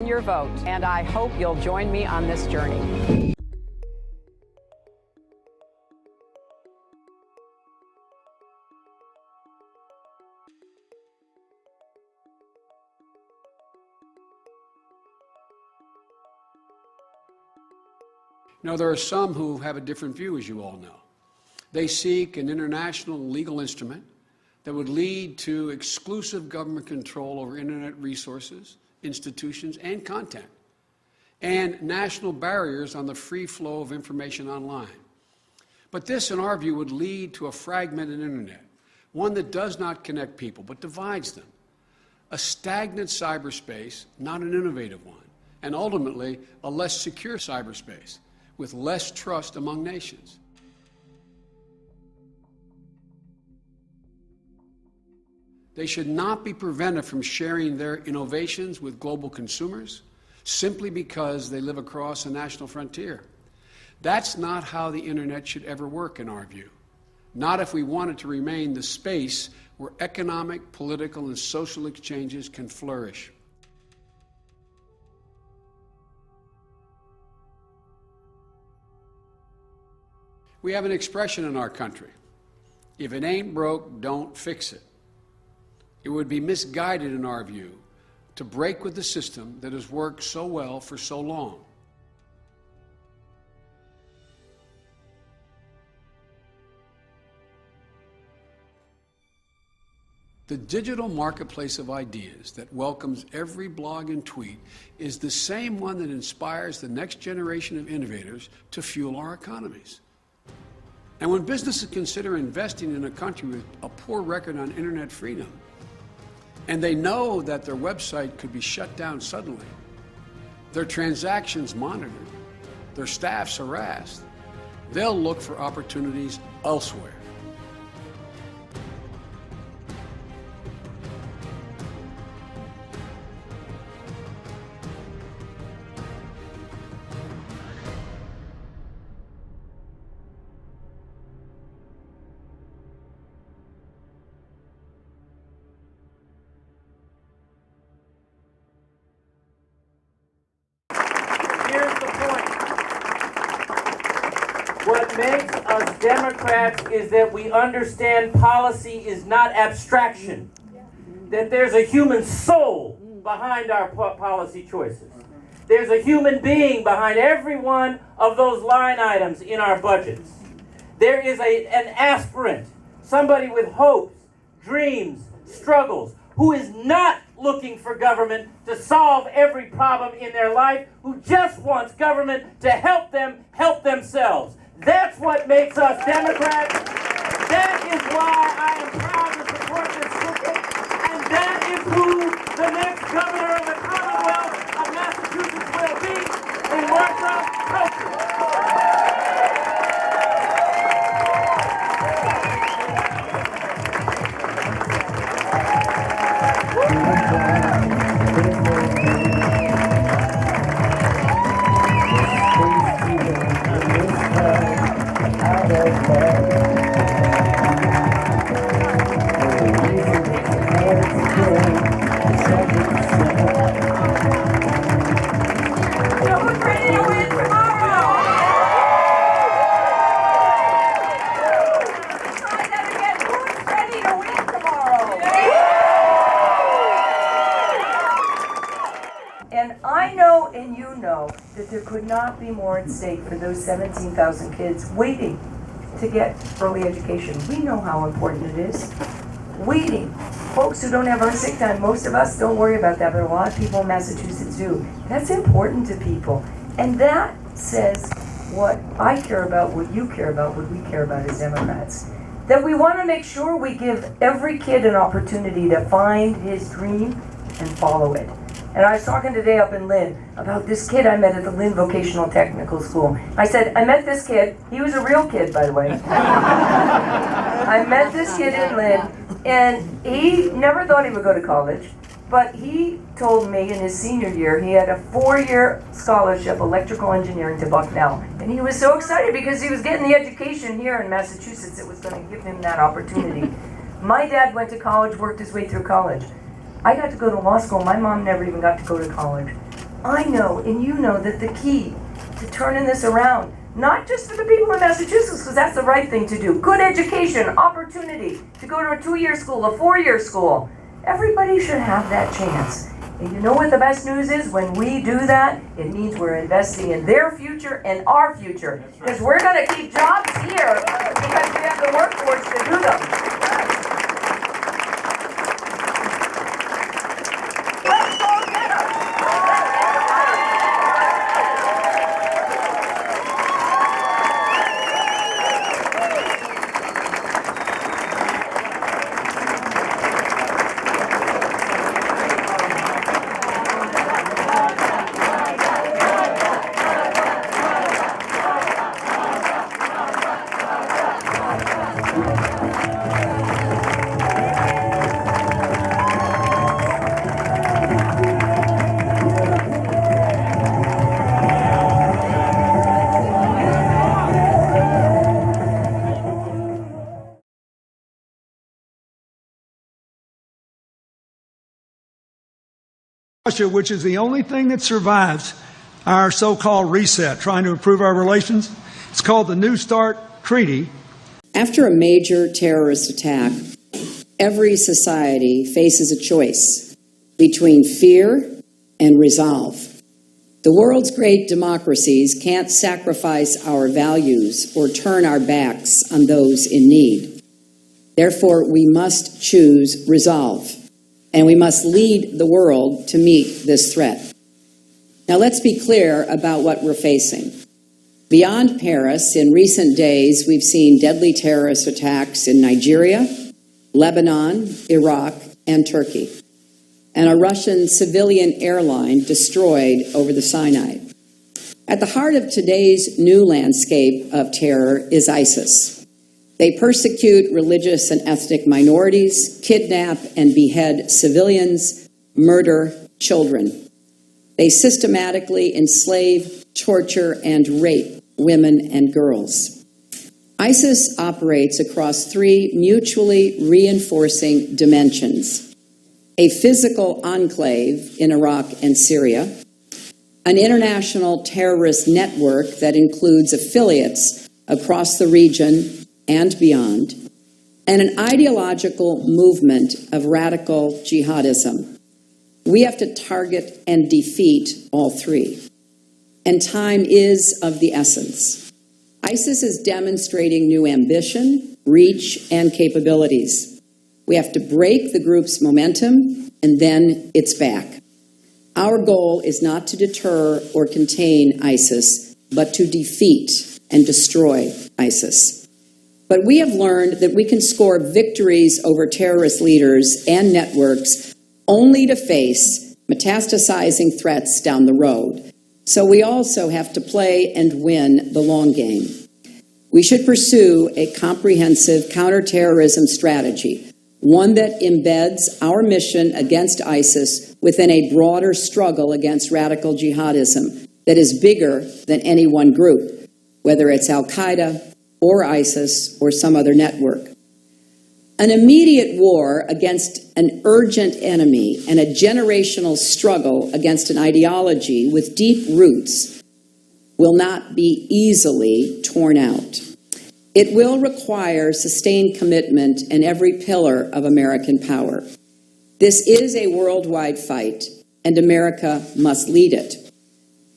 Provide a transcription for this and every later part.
your vote, and I hope you'll join me on this journey. Now, there are some who have a different view, as you all know. They seek an international legal instrument that would lead to exclusive government control over internet resources, institutions, and content, and national barriers on the free flow of information online. But this, in our view, would lead to a fragmented internet, one that does not connect people, but divides them, a stagnant cyberspace, not an innovative one, and ultimately a less secure cyberspace with less trust among nations. They should not be prevented from sharing their innovations with global consumers simply because they live across a national frontier. That's not how the internet should ever work, in our view. Not if we want it to remain the space where economic, political, and social exchanges can flourish. We have an expression in our country: if it ain't broke, don't fix it. It would be misguided, in our view, to break with the system that has worked so well for so long. The digital marketplace of ideas that welcomes every blog and tweet is the same one that inspires the next generation of innovators to fuel our economies. And when businesses consider investing in a country with a poor record on internet freedom, and they know that their website could be shut down suddenly, their transactions monitored, their staffs harassed, they'll look for opportunities elsewhere. What makes us Democrats is that we understand policy is not abstraction, that there's a human soul behind our policy choices. There's a human being behind every one of those line items in our budgets. There is an aspirant, somebody with hopes, dreams, struggles, who is not looking for government to solve every problem in their life, who just wants government to help them help themselves. That's what makes us Democrats. That is why I am proud to support this ticket, and that is who the next governor of the Commonwealth of Massachusetts will be in Martha Coates. And I know and you know that there could not be more at stake for those 17,000 kids waiting to get early education. We know how important it is. Waiting. Folks who don't have earned sick time, most of us don't worry about that, but a lot of people in Massachusetts do. That's important to people. And that says what I care about, what you care about, what we care about as Democrats. That we want to make sure we give every kid an opportunity to find his dream and follow it. And I was talking today up in Lynn about this kid I met at the Lynn Vocational Technical School. I said, I met this kid. He was a real kid, by the way. I met this kid in Lynn, and he never thought he would go to college. But he told me in his senior year, he had a 4-year scholarship, electrical engineering, to Bucknell. And he was so excited because he was getting the education here in Massachusetts. It was going to give him that opportunity. My dad went to college, worked his way through college. I got to go to law school. My mom never even got to go to college. I know and you know that the key to turning this around, not just for the people in Massachusetts, because that's the right thing to do, good education, opportunity to go to a 2-year school, a 4-year school. Everybody should have that chance. And you know what the best news is? When we do that, it means we're investing in their future and our future. Because we're going to keep jobs here because we have the workforce to do them. Let's go get them! Russia, which is the only thing that survives our so-called reset, trying to improve our relations. It's called the New START Treaty. After a major terrorist attack, every society faces a choice between fear and resolve. The world's great democracies can't sacrifice our values or turn our backs on those in need. Therefore, we must choose resolve. And we must lead the world to meet this threat. Now let's be clear about what we're facing. Beyond Paris, in recent days, we've seen deadly terrorist attacks in Nigeria, Lebanon, Iraq, and Turkey, and a Russian civilian airline destroyed over the Sinai. At the heart of today's new landscape of terror is ISIS. They persecute religious and ethnic minorities, kidnap and behead civilians, murder children. They systematically enslave, torture, and rape women and girls. ISIS operates across 3 mutually reinforcing dimensions: a physical enclave in Iraq and Syria, an international terrorist network that includes affiliates across the region and beyond, and an ideological movement of radical jihadism. We have to target and defeat all 3. And time is of the essence. ISIS is demonstrating new ambition, reach, and capabilities. We have to break the group's momentum, and then it's back. Our goal is not to deter or contain ISIS, but to defeat and destroy ISIS. But we have learned that we can score victories over terrorist leaders and networks only to face metastasizing threats down the road. So we also have to play and win the long game. We should pursue a comprehensive counterterrorism strategy, one that embeds our mission against ISIS within a broader struggle against radical jihadism that is bigger than any one group, whether it's Al-Qaeda or ISIS or some other network. An immediate war against an urgent enemy and a generational struggle against an ideology with deep roots will not be easily torn out. It will require sustained commitment in every pillar of American power. This is a worldwide fight, and America must lead it.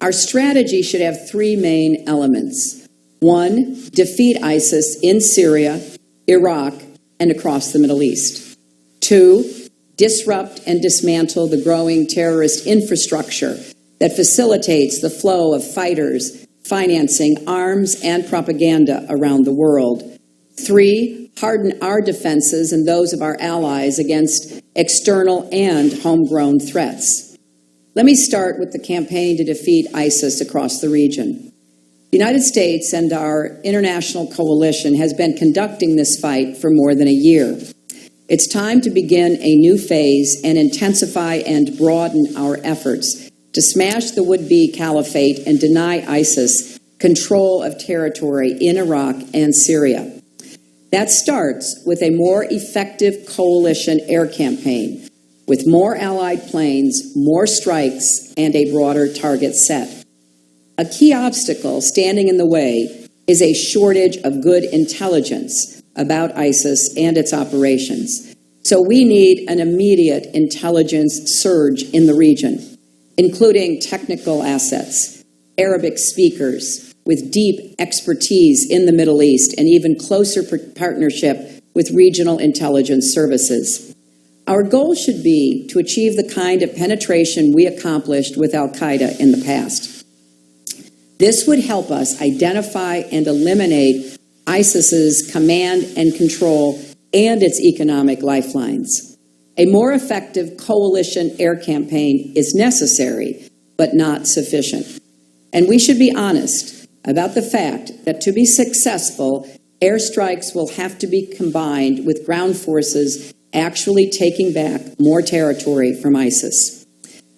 Our strategy should have 3 main elements. 1, defeat ISIS in Syria, Iraq, and across the Middle East. 2, disrupt and dismantle the growing terrorist infrastructure that facilitates the flow of fighters, financing, arms, and propaganda around the world. 3, harden our defenses and those of our allies against external and homegrown threats. Let me start with the campaign to defeat ISIS across the region. The United States and our international coalition has been conducting this fight for more than a year. It's time to begin a new phase and intensify and broaden our efforts to smash the would-be caliphate and deny ISIS control of territory in Iraq and Syria. That starts with a more effective coalition air campaign, with more Allied planes, more strikes, and a broader target set. A key obstacle standing in the way is a shortage of good intelligence about ISIS and its operations. So we need an immediate intelligence surge in the region, including technical assets, Arabic speakers with deep expertise in the Middle East, and even closer partnership with regional intelligence services. Our goal should be to achieve the kind of penetration we accomplished with al-Qaeda in the past. This would help us identify and eliminate ISIS's command and control and its economic lifelines. A more effective coalition air campaign is necessary, but not sufficient. And we should be honest about the fact that to be successful, airstrikes will have to be combined with ground forces actually taking back more territory from ISIS.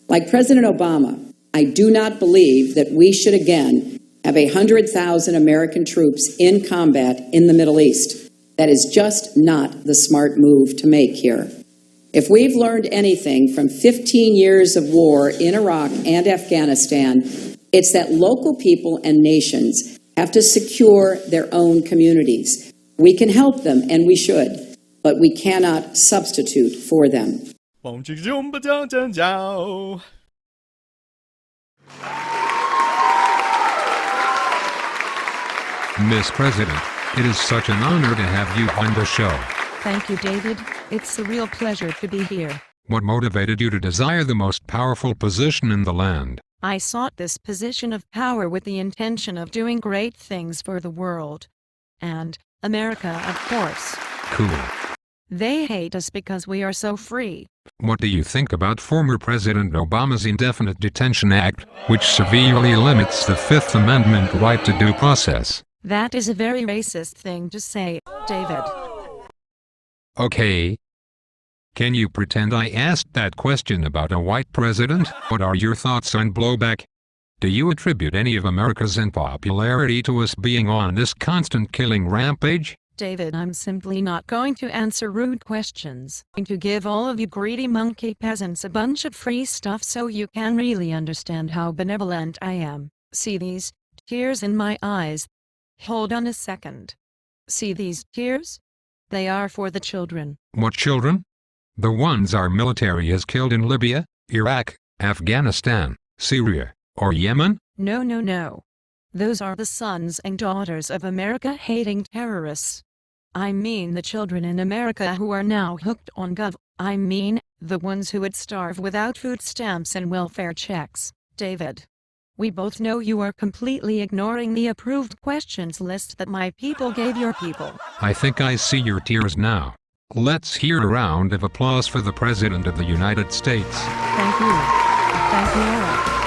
Like President Obama, I do not believe that we should again have 100,000 American troops in combat in the Middle East. That is just not the smart move to make here. If we've learned anything from 15 years of war in Iraq and Afghanistan, it's that local people and nations have to secure their own communities. We can help them, and we should, but we cannot substitute for them. Miss President, it is such an honor to have you on the show. Thank you, David. It's a real pleasure to be here. What motivated you to desire the most powerful position in the land? I sought this position of power with the intention of doing great things for the world. And America, of course. Cool. They hate us because we are so free. What do you think about former President Obama's Indefinite Detention Act, which severely limits the Fifth Amendment right to due process? That is a very racist thing to say, David. Okay. Can you pretend I asked that question about a white president? What are your thoughts on blowback? Do you attribute any of America's unpopularity to us being on this constant killing rampage? David, I'm simply not going to answer rude questions. I'm going to give all of you greedy monkey peasants a bunch of free stuff so you can really understand how benevolent I am. See these tears in my eyes? Hold on a second. See these tears? They are for the children. What children? The ones our military has killed in Libya, Iraq, Afghanistan, Syria, or Yemen? No, no, no. Those are the sons and daughters of America-hating terrorists. I mean the children in America who are now hooked on Gov. I mean, the ones who would starve without food stamps and welfare checks. David, we both know you are completely ignoring the approved questions list that my people gave your people. I think I see your tears now. Let's hear a round of applause for the President of the United States. Thank you. Thank you all.